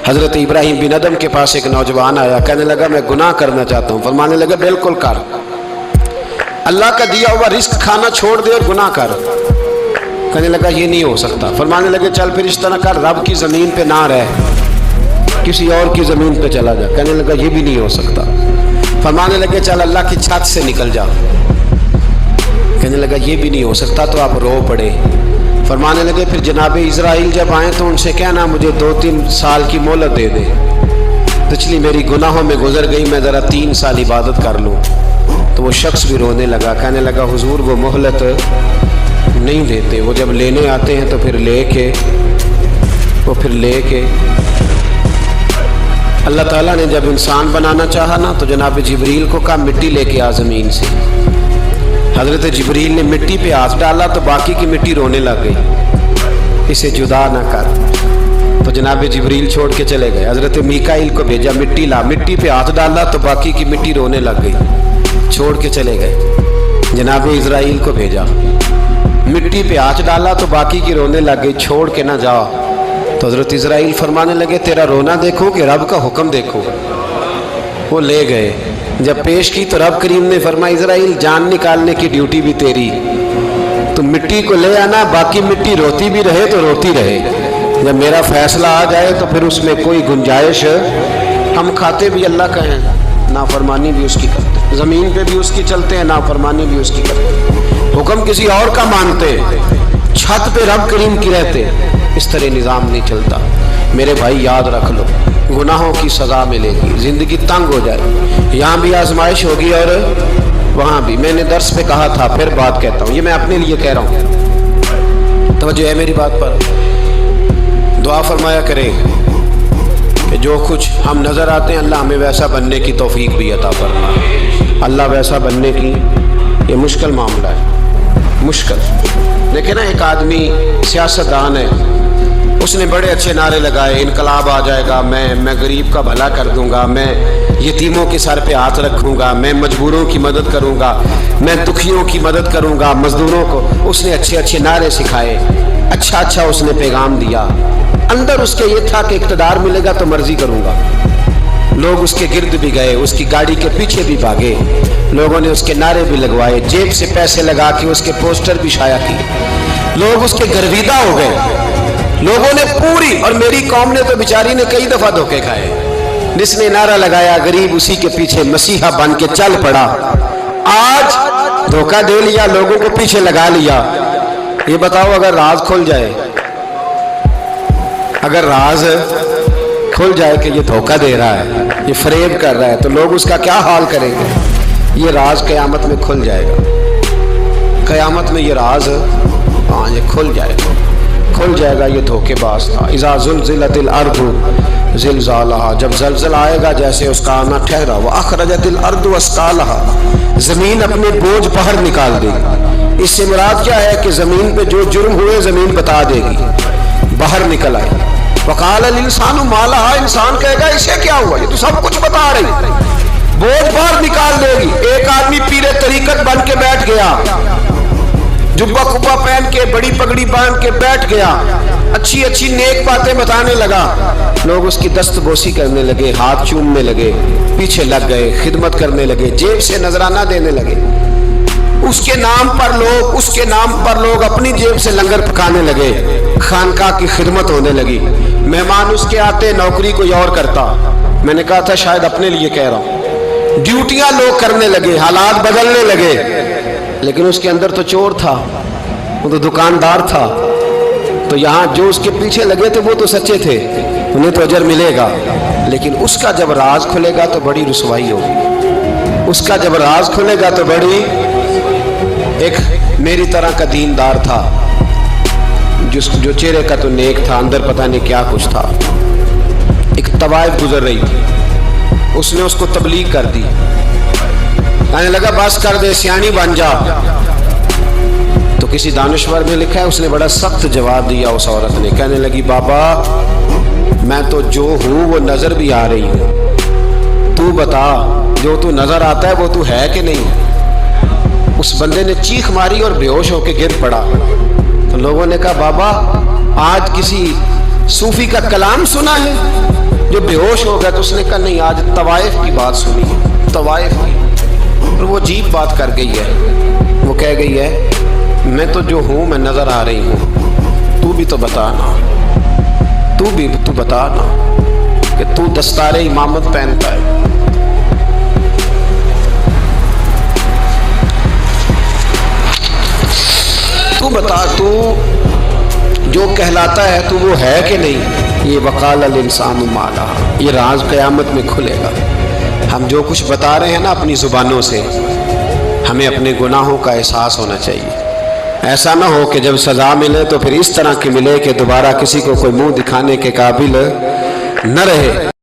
حضرت ابراہیم بن ادم کے پاس ایک نوجوان آیا، کہنے لگا میں گناہ کرنا چاہتا ہوں. فرمانے لگا بالکل کر، اللہ کا دیا ہوا رزق کھانا چھوڑ دے اور گناہ کر. کہنے لگا یہ نہیں ہو سکتا. فرمانے لگے چل پھر اس طرح کر، رب کی زمین پہ نہ رہ، کسی اور کی زمین پہ چلا جا. کہنے لگا یہ بھی نہیں ہو سکتا. فرمانے لگے چل اللہ کی چھت سے نکل جا. کہنے لگا یہ بھی نہیں ہو سکتا. تو آپ رو پڑے. فرمانے لگے پھر جناب اسرائیل جب آئیں تو ان سے کہنا مجھے 2-3 سال کی مہلت دے دے، پچھلی میری گناہوں میں گزر گئی، میں ذرا 3 سال عبادت کر لوں. تو وہ شخص بھی رونے لگا. کہنے لگا حضور وہ مہلت نہیں دیتے، وہ جب لینے آتے ہیں تو پھر لے کے اللہ تعالیٰ نے جب انسان بنانا چاہا نا تو جناب جبریل کو کہا مٹی لے کے آ زمین سے. حضرت جبریل نے مٹی پہ ہاتھ ڈالا تو باقی کی مٹی رونے لگ گئی، اسے جدا نہ کر. تو جناب جبریل چھوڑ کے چلے گئے. حضرت میکائیل کو بھیجا مٹی لا، مٹی پہ ہاتھ ڈالا تو باقی کی مٹی رونے لگ گئی، چھوڑ کے چلے گئے. جناب اسرائیل کو بھیجا، مٹی پہ ہاتھ ڈالا تو باقی کی رونے لگ گئی، چھوڑ کے نہ جاؤ. تو حضرت اسرائیل فرمانے لگے تیرا رونا دیکھو کہ رب کا حکم دیکھو. وہ لے گئے، جب پیش کی تو رب کریم نے فرمایا اسرائیل جان نکالنے کی ڈیوٹی بھی تیری، تو مٹی کو لے آنا، باقی مٹی روتی بھی رہے تو روتی رہے. جب میرا فیصلہ آ جائے تو پھر اس میں کوئی گنجائش، ہم کھاتے بھی اللہ کا ہیں، نافرمانی بھی اس کی کرتے ہیں، زمین پہ بھی اس کی چلتے ہیں، نافرمانی بھی اس کی کرتے ہیں، حکم کسی اور کا مانتے، چھت پہ رب کریم کی رہتے. اس طرح نظام نہیں چلتا. میرے بھائی یاد رکھ لو، گناہوں کی سزا ملے گی، زندگی تنگ ہو جائے گی، یہاں بھی آزمائش ہوگی اور وہاں بھی. میں نے درس پہ کہا تھا، پھر بات کہتا ہوں، یہ میں اپنے لیے کہہ رہا ہوں، توجہ ہے میری بات پر. دعا فرمایا کرے کہ جو کچھ ہم نظر آتے ہیں اللہ ہمیں ویسا بننے کی توفیق بھی عطا فرمائے. اللہ ویسا بننے کی یہ مشکل معاملہ ہے، مشکل. دیکھیں نا ایک آدمی سیاستدان ہے، اس نے بڑے اچھے نعرے لگائے، انقلاب آ جائے گا، میں غریب کا بھلا کر دوں گا، میں یتیموں کے سر پہ ہاتھ رکھوں گا، میں مجبوروں کی مدد کروں گا، میں دکھیوں کی مدد کروں گا، مزدوروں کو. اس نے اچھے اچھے نعرے سکھائے، اچھا اس نے پیغام دیا. اندر اس کے یہ تھا کہ اقتدار ملے گا تو مرضی کروں گا. لوگ اس کے گرد بھی گئے، اس کی گاڑی کے پیچھے بھی بھاگے، لوگوں نے اس کے نعرے بھی لگوائے، جیب سے پیسے لگا کے اس کے پوسٹر بھی شائع کیے. لوگ اس کے گرویدہ ہو گئے، لوگوں نے پوری، اور میری قوم نے تو بیچاری نے کئی دفعہ دھوکے کھائے. جس نے نعرہ لگایا غریب اسی کے پیچھے مسیحا بن کے چل پڑا. آج دھوکہ دے لیا، لوگوں کو پیچھے لگا لیا. یہ بتاؤ اگر راز کھل جائے، اگر راز کھل جائے کہ یہ دھوکہ دے رہا ہے، یہ فریب کر رہا ہے، تو لوگ اس کا کیا حال کریں گے؟ یہ راز قیامت میں کھل جائے گا. قیامت میں یہ راز یہ کھل جائے گا. یہ دھوکے باز تھا. اذا زلزلت الارض زلزالها، جب زلزلہ آئے گا جیسے اس کا آنا ٹھہرا. واخرجت الارض اثقالها، زمین اپنے بوجھ باہر نکال دے گی. اس سے مراد کیا ہے کہ زمین پہ جو جرم ہوئے زمین بتا دے گی، باہر نکل آئے. وقال الانسان ما لها، انسان کہے گا اسے کیا ہوا، یہ تو سب کچھ بتا رہی. بوجھ باہر نکال دے گی. ایک آدمی پیر طریقت بن کے بیٹھ گیا، جبہ کبا پہن کے بڑی پگڑی باندھ کے بیٹھ گیا، اچھی اچھی نیک باتیں بتانے لگا. لوگ اس کی دست بوسی کرنے لگے، ہاتھ چومنے لگے، پیچھے لگ گئے، خدمت کرنے لگے، جیب سے نذرانہ دینے لگے. اس کے نام پر لوگ اپنی جیب سے لنگر پکانے لگے، خانقاہ کی خدمت ہونے لگی. مہمان اس کے آتے، نوکری کوئی اور کرتا. میں نے کہا تھا شاید اپنے لیے کہہ رہا ہوں. ڈیوٹیاں لوگ کرنے لگے، حالات بدلنے لگے. لیکن اس کے اندر تو چور تھا، وہ تو دکاندار تھا. تو یہاں جو اس کے پیچھے لگے تھے وہ تو سچے تھے، انہیں تو اجر ملے گا. لیکن اس کا جب راز کھلے گا تو بڑی رسوائی ہوگی. اس کا جب راز کھلے گا تو بڑی. ایک میری طرح کا دیندار تھا، جو چہرے کا تو نیک تھا، اندر پتہ نہیں کیا کچھ تھا. ایک طوائف گزر رہی تھی، اس نے اس کو تبلیغ کر دی. کہنے لگا بس کر دے، سیانی بن جا. تو کسی دانشور نے لکھا ہے اس نے بڑا سخت جواب دیا. اس عورت نے کہنے لگی بابا میں تو جو ہوں وہ نظر بھی آ رہی ہوں، تو بتا جو تو نظر آتا ہے وہ تو ہے کہ نہیں. اس بندے نے چیخ ماری اور بے ہوش ہو کے گر پڑا. تو لوگوں نے کہا بابا آج کسی صوفی کا کلام سنا ہے؟ جو بے ہوش ہو گیا تو اس نے کہا نہیں آج طوائف کی بات سنی ہے، طوائف کی، اور وہ عجیب بات کر گئی ہے، وہ کہہ گئی ہے میں تو جو ہوں میں نظر آ رہی ہوں، تو بھی تو بتا نا، تو بتا نا کہ تو دستار امامت پہنتا ہے۔ تو بتا تو جو کہلاتا ہے تو وہ ہے کہ نہیں؟ یہ وقال الانسان ما لہا، یہ راز قیامت میں کھلے گا۔ ہم جو کچھ بتا رہے ہیں نا اپنی زبانوں سے، ہمیں اپنے گناہوں کا احساس ہونا چاہیے۔ ایسا نہ ہو کہ جب سزا ملے تو پھر اس طرح کی ملے کہ دوبارہ کسی کو کوئی منہ دکھانے کے قابل نہ رہے۔